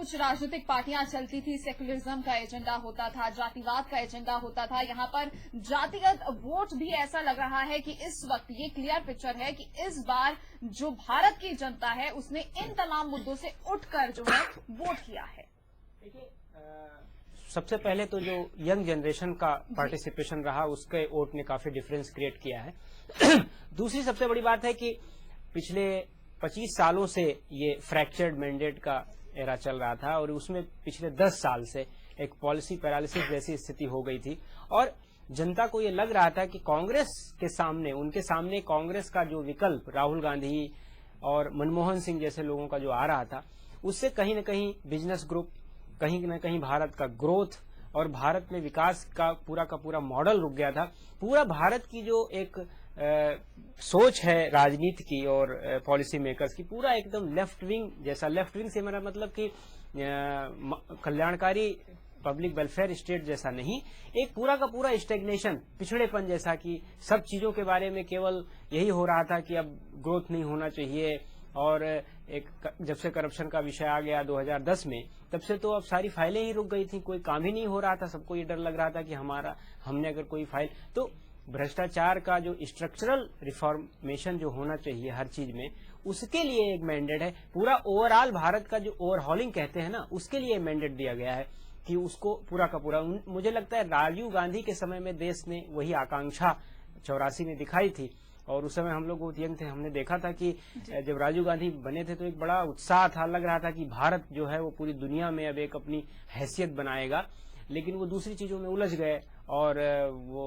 कुछ राजनीतिक पार्टियां चलती थी, सेकुलरिज्म का एजेंडा होता था, जातिवाद का एजेंडा होता था। यहाँ पर जातिगत वोट भी ऐसा लग रहा है कि इस वक्त ये क्लियर पिक्चर है कि इस बार जो भारत की जनता है उसने इन तमाम मुद्दों से उठकर जो है वोट किया है। देखिए, सबसे पहले तो जो यंग जनरेशन का पार्टिसिपेशन रहा उसके वोट ने काफी डिफरेंस क्रिएट किया है। दूसरी सबसे बड़ी बात है कि पिछले 25 सालों से ये फ्रैक्चर्ड मैंडेट का एरा चल रहा था और उसमें पिछले 10 साल से एक पॉलिसी पैरालिसिस जैसी स्थिति हो गई थी और जनता को ये लग रहा था कि कांग्रेस के सामने, उनके सामने कांग्रेस का जो विकल्प राहुल गांधी और मनमोहन सिंह जैसे लोगों का जो आ रहा था उससे कहीं न कहीं बिजनेस ग्रुप, कहीं न कहीं भारत का ग्रोथ और भारत में विकास का पूरा मॉडल रुक गया था। पूरा भारत की जो एक सोच है राजनीति की और पॉलिसी मेकर्स की, पूरा एकदम लेफ्ट विंग जैसा। लेफ्ट विंग से मेरा मतलब कि कल्याणकारी पब्लिक वेलफेयर स्टेट जैसा नहीं, एक पूरा का पूरा स्टेग्नेशन, पिछड़ेपन जैसा कि सब चीजों के बारे में केवल यही हो रहा था कि अब ग्रोथ नहीं होना चाहिए। और एक जब से करप्शन का विषय आ गया 2010 में, तब से तो अब सारी फाइलें ही रुक गई थी, कोई काम ही नहीं हो रहा था। सबको ये डर लग रहा था कि हमने अगर कोई फाइल, तो भ्रष्टाचार का जो स्ट्रक्चरल रिफॉर्मेशन जो होना चाहिए हर चीज में, उसके लिए एक मैंडेट है। पूरा ओवरऑल भारत का जो ओवरहॉलिंग कहते हैं ना, उसके लिए मैंडेट दिया गया है कि उसको पूरा का पूरा। मुझे लगता है राजीव गांधी के समय में देश ने वही आकांक्षा 84 में दिखाई थी और उस समय हम लोग बहुत यंग थे, हमने देखा था कि जब राजीव गांधी बने थे तो एक बड़ा उत्साह था, लग रहा था कि भारत जो है वो पूरी दुनिया में अब एक अपनी हैसियत बनाएगा। लेकिन वो दूसरी चीजों में उलझ गए और वो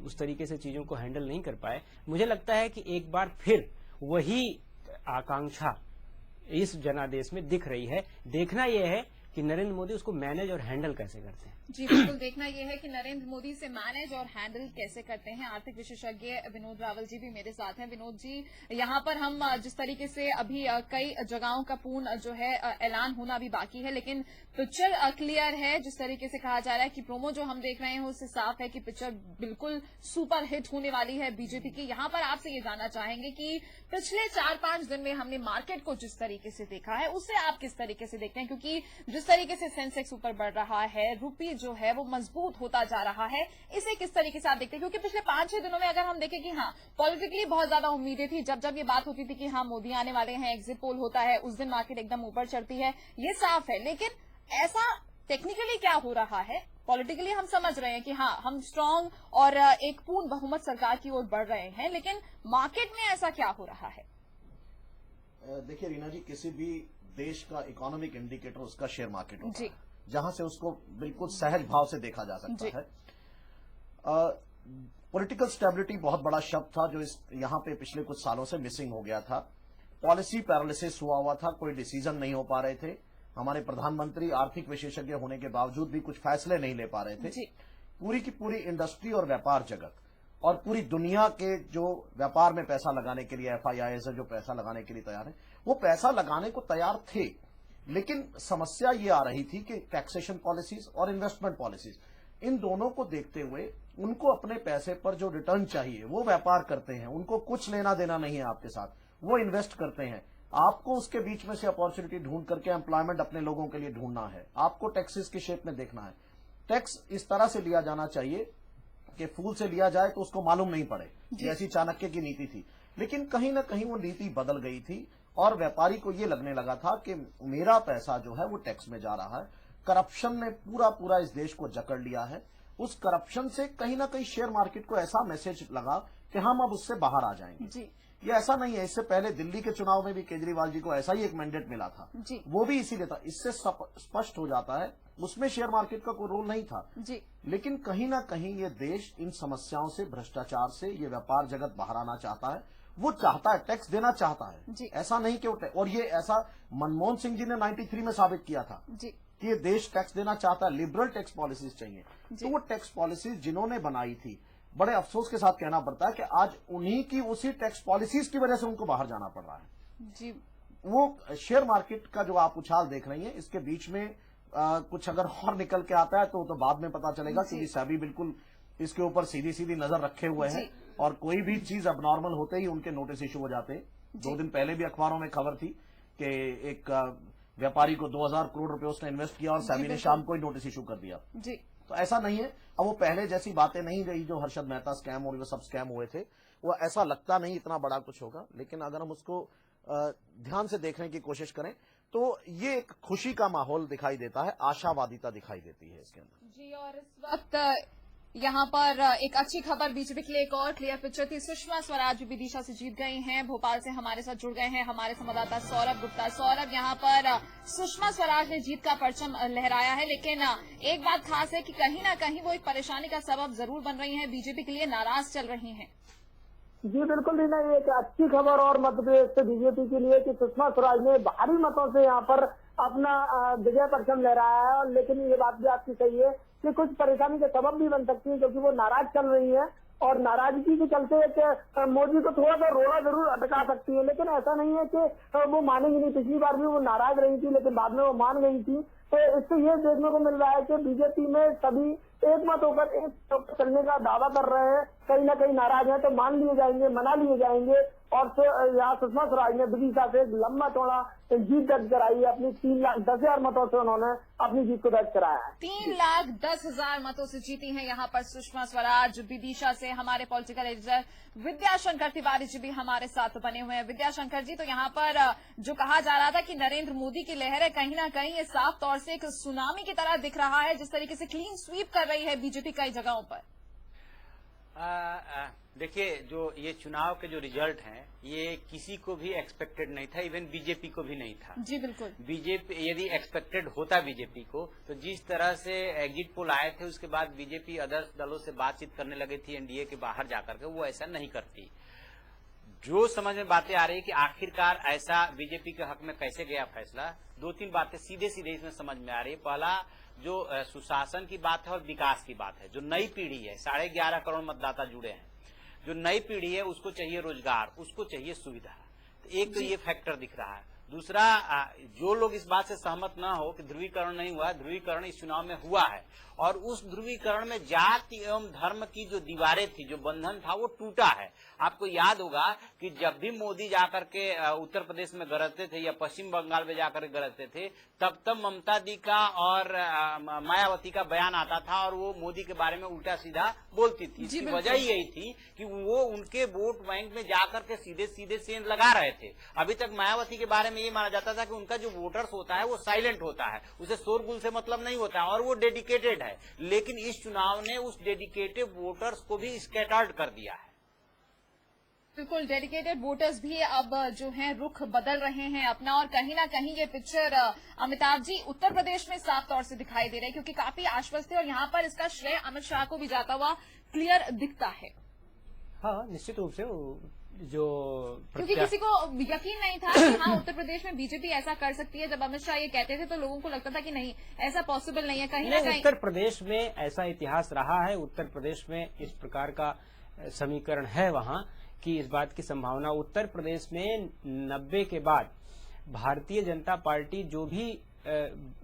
उस तरीके से चीजों को हैंडल नहीं कर पाए। मुझे लगता है कि एक बार फिर वही आकांक्षा इस जनादेश में दिख रही है। देखना यह है कि नरेंद्र मोदी उसको मैनेज और हैंडल कैसे करते हैं। जी बिल्कुल, देखना यह है कि नरेंद्र मोदी से मैनेज और हैंडल कैसे करते हैं। आर्थिक विशेषज्ञ विनोद रावल जी भी मेरे साथ हैं। विनोद जी, यहाँ पर हम जिस तरीके से अभी कई जगहों का पूर्ण जो है ऐलान होना भी बाकी है, लेकिन पिक्चर क्लियर है। जिस तरीके से कहा जा रहा है कि प्रोमो जो हम देख रहे हैं उससे साफ है कि पिक्चर बिल्कुल सुपर हिट होने वाली है बीजेपी की। यहाँ पर आपसे ये जानना चाहेंगे कि पिछले 4-5 दिन में हमने मार्केट को जिस तरीके से देखा है उससे आप किस तरीके से देखते हैं, क्योंकि जिस तरीके से सेंसेक्स ऊपर बढ़ रहा है, रुपये जो है वो मजबूत होता जा रहा है, इसे किस तरीके से आप देखते हैं? क्योंकि पिछले 5-6 दिनों में अगर हम देखें कि हाँ, पॉलिटिकली बहुत ज्यादा उम्मीदें थी। जब ये बात होती थी कि हाँ मोदी आने वाले हैं, एग्जिट पोल होता है, उस दिन मार्केट एकदम ऊपर चढ़ती है, ये साफ है। लेकिन ऐसा टेक्निकली क्या हो रहा है? पॉलिटिकली हम समझ रहे हैं कि हाँ, हम स्ट्रांग और एक पूर्ण बहुमत सरकार की ओर बढ़ रहे हैं, लेकिन मार्केट में ऐसा क्या हो रहा है? देखिए रीना जी, किसी भी देश का इकोनॉमिक इंडिकेटर उसका शेयर मार्केट होता है, जहां से उसको बिल्कुल सहज भाव से देखा जा सकता है। पॉलिटिकल स्टेबिलिटी बहुत बड़ा शब्द था जो यहाँ पे पिछले कुछ सालों से मिसिंग हो गया था। पॉलिसी पैरालिसिस हुआ था, कोई डिसीजन नहीं हो पा रहे थे। हमारे प्रधानमंत्री आर्थिक विशेषज्ञ होने के बावजूद भी कुछ फैसले नहीं ले पा रहे थे। पूरी की पूरी इंडस्ट्री और व्यापार जगत और पूरी दुनिया के जो व्यापार में पैसा लगाने के लिए FIIs जो पैसा लगाने के लिए तैयार है, वो पैसा लगाने को तैयार थे। लेकिन समस्या ये आ रही थी कि टैक्सेशन पॉलिसीज और इन्वेस्टमेंट पॉलिसीज, इन दोनों को देखते हुए उनको अपने पैसे पर जो रिटर्न चाहिए वो व्यापार करते हैं, उनको कुछ लेना देना नहीं है आपके साथ, वो इन्वेस्ट करते हैं। आपको उसके बीच में से अपॉर्चुनिटी ढूंढ करके एम्प्लॉयमेंट अपने लोगों के लिए ढूंढना है, आपको टैक्सेस के शेप में देखना है। टैक्स इस तरह से लिया जाना चाहिए कि फूल से लिया जाए तो उसको मालूम नहीं पड़े, जैसी चाणक्य की नीति थी। लेकिन कहीं ना कहीं वो नीति बदल गई थी और व्यापारी को ये लगने लगा था कि मेरा पैसा जो है वो टैक्स में जा रहा है। करप्शन ने पूरा इस देश को जकड़ लिया है। उस करप्शन से कहीं ना कहीं शेयर मार्केट को ऐसा मैसेज लगा कि हम अब उससे बाहर आ जाएंगे जी। ये ऐसा नहीं है, इससे पहले दिल्ली के चुनाव में भी केजरीवाल जी को ऐसा ही एक मैंडेट मिला था जी। वो भी इसीलिए था। इससे स्पष्ट हो जाता है उसमें शेयर मार्केट का कोई रोल नहीं था जी। लेकिन कहीं ना कहीं ये देश इन समस्याओं से, भ्रष्टाचार से, ये व्यापार जगत बाहर आना चाहता है। वो चाहता है, टैक्स देना चाहता है जी। ऐसा नहीं कि और ये ऐसा मनमोहन सिंह जी ने 93 में साबित किया था जी। कि ये देश टैक्स देना चाहता है, लिबरल टैक्स पॉलिसीज चाहिए। तो वो टैक्स पॉलिसीज जिन्होंने बनाई थी, बड़े अफसोस के साथ कहना पड़ता है कि आज उन्हीं की उसी टैक्स पॉलिसीज की वजह से उनको बाहर जाना पड़ रहा है जी। वो शेयर मार्केट का जो आप उछाल देख रही हैं, इसके बीच में कुछ अगर और निकल के आता है तो बाद में पता चलेगा, क्योंकि सेबी बिल्कुल इसके ऊपर सीधी नजर रखे हुए हैं और कोई भी चीज अब नॉर्मल होते ही उनके नोटिस इशू हो जाते हैं। 2 दिन पहले भी अखबारों में खबर थी कि एक व्यापारी को 2000 करोड़ रुपए उसने इन्वेस्ट किया और सेबी ने शाम को ही नोटिस इशू कर दिया। जी। तो ऐसा नहीं है, अब वो पहले जैसी बातें नहीं रही जो हर्षद मेहता स्कैम और वो सब स्कैम हुए थे, वो ऐसा लगता नहीं इतना बड़ा कुछ होगा। लेकिन अगर हम उसको ध्यान से देखने की कोशिश करें तो ये एक खुशी का माहौल दिखाई देता है, आशावादिता दिखाई देती है इसके अंदर। जी, और इस वक्त यहाँ पर एक अच्छी खबर बीजेपी के लिए एक और क्लियर पिक्चर थी। सुषमा स्वराज विदिशा से जीत गई हैं। भोपाल से हमारे साथ जुड़ गए हैं हमारे संवाददाता सौरभ गुप्ता। सौरभ, यहाँ पर सुषमा स्वराज ने जीत का परचम लहराया है, लेकिन एक बात खास है कि कहीं ना कहीं वो एक परेशानी का सबब जरूर बन रही है, बीजेपी के लिए नाराज चल रही हैं। जी बिल्कुल रीना, ये एक अच्छी खबर और मध्य प्रदेश से बीजेपी के लिए कि सुषमा स्वराज ने भारी मतों से यहाँ पर अपना विजय परचम लहराया है। और लेकिन ये बात भी आपकी सही है कि कुछ परेशानी के सबब भी बन सकती है, क्योंकि वो नाराज चल रही है और नाराजगी के चलते मोदी को थोड़ा सा रोड़ा जरूर अटका सकती है। लेकिन ऐसा नहीं है कि वो मानेंगी नहीं। पिछली बार भी वो नाराज रही थी, लेकिन बाद में वो मान गई थी। तो इससे ये देखने को मिल रहा है कि बीजेपी में सभी एक मत होकर एक चलने का दावा कर रहे हैं। कहीं ना कहीं नाराज है तो मान लिए जाएंगे, मना लिए जाएंगे। और यहाँ सुषमा स्वराज ने विदिशा से एक लंबा चौड़ा जीत दर्ज कराई है। अपनी 3,10,000 मतों से उन्होंने अपनी जीत को दर्ज कराया है। 3,10,000 मतों से जीती हैं यहाँ पर सुषमा स्वराज विदिशा से। हमारे पॉलिटिकल एडिटर विद्याशंकर तिवारी जी भी हमारे साथ बने हुए हैं। विद्याशंकर जी, तो यहाँ पर जो कहा जा रहा था कि नरेंद्र मोदी की लहर है, कहीं ना कहीं ये साफ तौर से एक सुनामी की तरह दिख रहा है, जिस तरीके से क्लीन स्वीप कर रही है बीजेपी कई जगहों पर। देखिए, जो ये चुनाव के जो रिजल्ट हैं, ये किसी को भी एक्सपेक्टेड नहीं था, इवन बीजेपी को भी नहीं था। जी बिल्कुल। बीजेपी यदि एक्सपेक्टेड होता बीजेपी को, तो जिस तरह से एग्जिट पोल आए थे उसके बाद बीजेपी अदर दलों से बातचीत करने लगी थी एनडीए के बाहर जाकर के, वो ऐसा नहीं करती। जो समझ में बातें आ रही है कि आखिरकार ऐसा बीजेपी के हक में कैसे गया फैसला, 2-3 बातें सीधे सीधे इसमें समझ में आ रही है। पहला, जो सुशासन की बात है और विकास की बात है। जो नई पीढ़ी है, 11.5 करोड़ मतदाता जुड़े हैं, जो नई पीढ़ी है उसको चाहिए रोजगार, उसको चाहिए सुविधा। तो एक तो ये फैक्टर दिख रहा है। दूसरा, जो लोग इस बात से सहमत न हो कि ध्रुवीकरण नहीं हुआ, ध्रुवीकरण इस चुनाव में हुआ है। और उस ध्रुवीकरण में जाति एवं धर्म की जो दीवारें थी, जो बंधन था, वो टूटा है। आपको याद होगा कि जब भी मोदी जाकर के उत्तर प्रदेश में गरजते थे या पश्चिम बंगाल में जाकर गरजते थे, तब ममता दी का और मायावती का बयान आता था और वो मोदी के बारे में उल्टा सीधा बोलती थी। इसकी वजह यही थी कि वो उनके वोट बैंक में जाकर के सीधे सीधे सेंध लगा रहे थे। अभी तक मायावती के बारे में ये माना जाता था कि उनका जो वोटर्स होता है वो साइलेंट होता है, उसे शोरगुल से मतलब नहीं होता है और वो डेडिकेटेड है। लेकिन इस चुनाव ने उस डेडिकेटेड वोटर्स को भी स्कैटर्ड कर दिया है। बिल्कुल, डेडिकेटेड वोटर्स भी अब जो हैं रुख बदल रहे हैं अपना। और कहीं ना कहीं ये पिक्चर अमिताभ जी उत्तर प्रदेश में साफ तौर से दिखाई दे रहे हैं, क्योंकि काफी आश्वस्त थे और यहाँ पर इसका श्रेय अमित शाह को भी जाता हुआ क्लियर दिखता है। हाँ, निश्चित रूप से जो क्योंकि किसी को यकीन नहीं था कि हाँ उत्तर प्रदेश में बीजेपी ऐसा कर सकती है। जब अमित शाह ये कहते थे तो लोगों को लगता था कि नहीं, ऐसा पॉसिबल नहीं है। कहीं ना कहीं उत्तर प्रदेश में ऐसा इतिहास रहा है, उत्तर प्रदेश में इस प्रकार का समीकरण है वहाँ कि इस बात की संभावना उत्तर प्रदेश में 90 के बाद भारतीय जनता पार्टी जो भी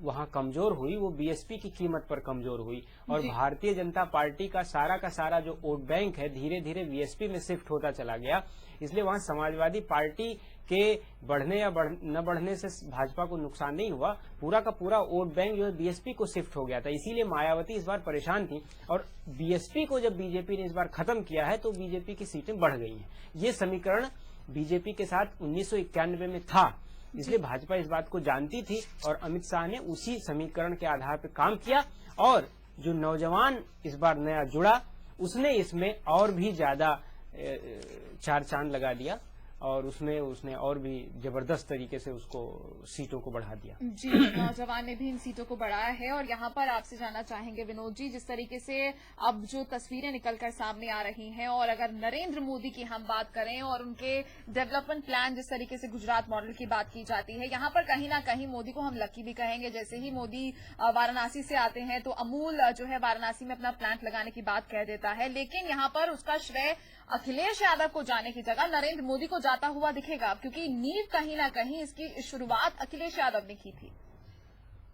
वहाँ कमजोर हुई वो बीएसपी की कीमत पर कमजोर हुई। और भारतीय जनता पार्टी का सारा जो वोट बैंक है धीरे धीरे बीएसपी में शिफ्ट होता चला गया। इसलिए वहाँ समाजवादी पार्टी के बढ़ने या न बढ़ने से भाजपा को नुकसान नहीं हुआ, पूरा का पूरा वोट बैंक जो है बीएसपी को शिफ्ट हो गया था। इसीलिए मायावती इस बार परेशान थी और बीएसपी को जब बीजेपी ने इस बार खत्म किया है तो बीजेपी की सीटें बढ़ गई हैं। ये समीकरण बीजेपी के साथ 1991 में था, इसलिए भाजपा इस बात को जानती थी और अमित शाह ने उसी समीकरण के आधार पर काम किया। और जो नौजवान इस बार नया जुड़ा उसने इसमें और भी ज्यादा चार चांद लगा दिया और उसने और भी जबरदस्त तरीके से उसको सीटों को बढ़ा दिया। जी, नौजवान ने भी इन सीटों को बढ़ाया है। और यहाँ पर आपसे जानना चाहेंगे विनोद जी, जिस तरीके से अब जो तस्वीरें निकलकर सामने आ रही हैं और अगर नरेंद्र मोदी की हम बात करें और उनके डेवलपमेंट प्लान, जिस तरीके से गुजरात मॉडल की बात की जाती है, यहाँ पर कहीं ना कहीं मोदी को हम लकी भी कहेंगे। जैसे ही मोदी वाराणसी से आते हैं तो अमूल जो है वाराणसी में अपना प्लांट लगाने की बात कह देता है, लेकिन यहाँ पर उसका श्रेय अखिलेश यादव को जाने की जगह नरेंद्र मोदी को जाता हुआ दिखेगा, क्योंकि नींव कहीं ना कहीं इसकी शुरुआत अखिलेश यादव ने की थी।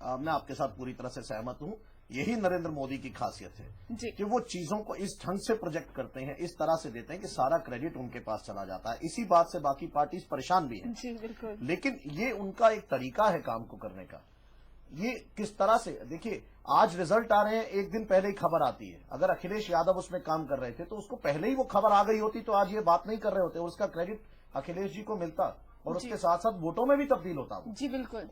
मैं आपके साथ पूरी तरह से सहमत हूं। यही नरेंद्र मोदी की खासियत है जी। कि वो चीजों को इस ढंग से प्रोजेक्ट करते हैं, इस तरह से देते हैं कि सारा क्रेडिट उनके पास चला जाता है। इसी बात से बाकी पार्टी परेशान भी है, जी बिल्कुल। लेकिन ये उनका एक तरीका है काम को करने का। ये किस तरह से, देखिए आज रिजल्ट आ रहे हैं, एक दिन पहले ही खबर आती है। अगर अखिलेश यादव उसमें काम कर रहे थे तो उसको पहले ही वो खबर आ गई होती तो आज ये बात नहीं कर रहे होते, और उसका क्रेडिट अखिलेश जी को मिलता और उसके साथ साथ वोटों में भी तब्दील होता वो। जी बिल्कुल।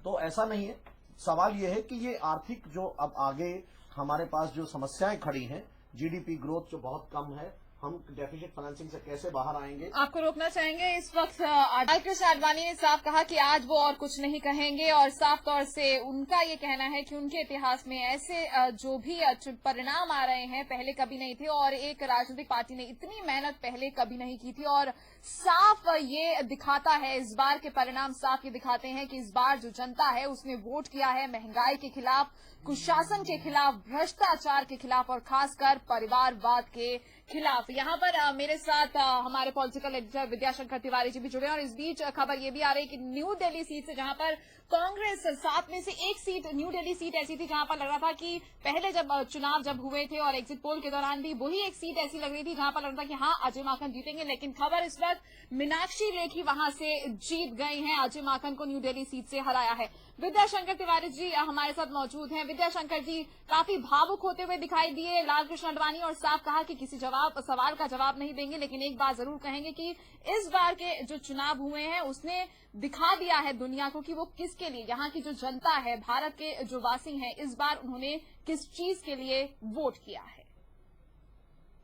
तो ऐसा नहीं है। सवाल यह है कि ये आर्थिक जो अब आगे हमारे पास जो समस्याएं खड़ी हैं, जीडीपी ग्रोथ जो बहुत कम है, हम डेफिसिट फाइनेंसिंग से कैसे बाहर आएंगे। आपको रोकना चाहेंगे इस वक्त लालकृष्ण आडवाणी ने साफ कहा कि आज वो और कुछ नहीं कहेंगे, और साफ तौर से उनका ये कहना है कि उनके इतिहास में ऐसे जो भी परिणाम आ रहे हैं पहले कभी नहीं थे, और एक राजनीतिक पार्टी ने इतनी मेहनत पहले कभी नहीं की थी। और साफ ये दिखाता है, इस बार के परिणाम साफ ये दिखाते हैं कि इस बार जो जनता है उसने वोट किया है महंगाई के खिलाफ, कुशासन के खिलाफ, भ्रष्टाचार के खिलाफ और खासकर परिवारवाद के खिलाफ। यहाँ पर मेरे साथ हमारे पॉलिटिकल एडिटर विद्याशंकर तिवारी जी भी जुड़े हैं, और इस बीच खबर ये भी आ रही है कि न्यू दिल्ली सीट से, जहाँ पर कांग्रेस 7 में से एक सीट, न्यू दिल्ली सीट ऐसी थी जहां पर लग रहा था कि पहले जब चुनाव जब हुए थे और एग्जिट पोल के दौरान भी वही एक सीट ऐसी लग रही थी जहां पर लग रहा था कि हाँ अजय माकन जीतेंगे, लेकिन खबर इस वक्त मीनाक्षी लेखी वहां से जीत गई हैं, अजय माकन को न्यू दिल्ली सीट से हराया है। विद्याशंकर तिवारी जी हमारे साथ मौजूद हैं। विद्याशंकर जी, काफी भावुक होते हुए दिखाई दिए लालकृष्ण आडवाणी, और साफ कहा कि किसी सवाल का जवाब नहीं देंगे, लेकिन एक बात जरूर कहेंगे कि इस बार के जो चुनाव हुए हैं उसने दिखा दिया है दुनिया को कि वो किसके लिए, यहाँ की जो जनता है, भारत के जो वासी हैं, इस बार उन्होंने किस चीज के लिए वोट किया है।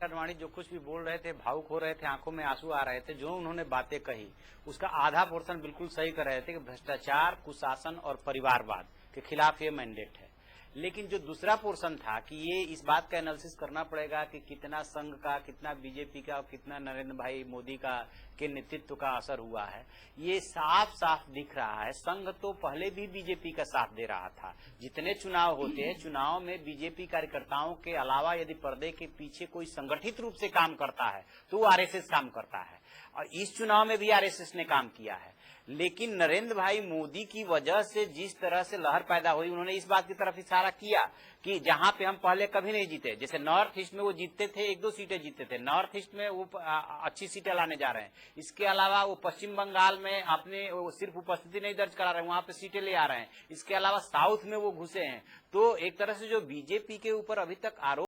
आडवाणी जो कुछ भी बोल रहे थे, भावुक हो रहे थे, आंखों में आंसू आ रहे थे, जो उन्होंने बातें कही उसका आधा पोर्शन बिल्कुल सही कर रहे थे कि भ्रष्टाचार, कुशासन और परिवारवाद के खिलाफ ये मैंडेट है। लेकिन जो दूसरा पोर्शन था कि ये इस बात का एनालिसिस करना पड़ेगा कि कितना संघ का, कितना बीजेपी का और कितना नरेंद्र भाई मोदी का के नेतृत्व का असर हुआ है, ये साफ साफ दिख रहा है। संघ तो पहले भी बीजेपी का साथ दे रहा था। जितने चुनाव होते हैं, चुनाव में बीजेपी कार्यकर्ताओं के अलावा यदि पर्दे के पीछे कोई संगठित रूप से काम करता है तो वो आरएसएस काम करता है, और इस चुनाव में भी आरएसएस ने काम किया है। लेकिन नरेंद्र भाई मोदी की वजह से जिस तरह से लहर पैदा हुई, उन्होंने इस बात की तरफ इशारा किया कि जहां पे हम पहले कभी नहीं जीते, जैसे नॉर्थ ईस्ट में वो जीतते थे, 1-2 सीटें जीतते थे, नॉर्थ ईस्ट में वो अच्छी सीटें लाने जा रहे हैं। इसके अलावा वो पश्चिम बंगाल में अपने सिर्फ उपस्थिति नहीं दर्ज करा रहे हैं, वहां पे सीटें ले आ रहे हैं। इसके अलावा साउथ में वो घुसे हैं। तो एक तरह से जो बीजेपी के ऊपर अभी तक आरोप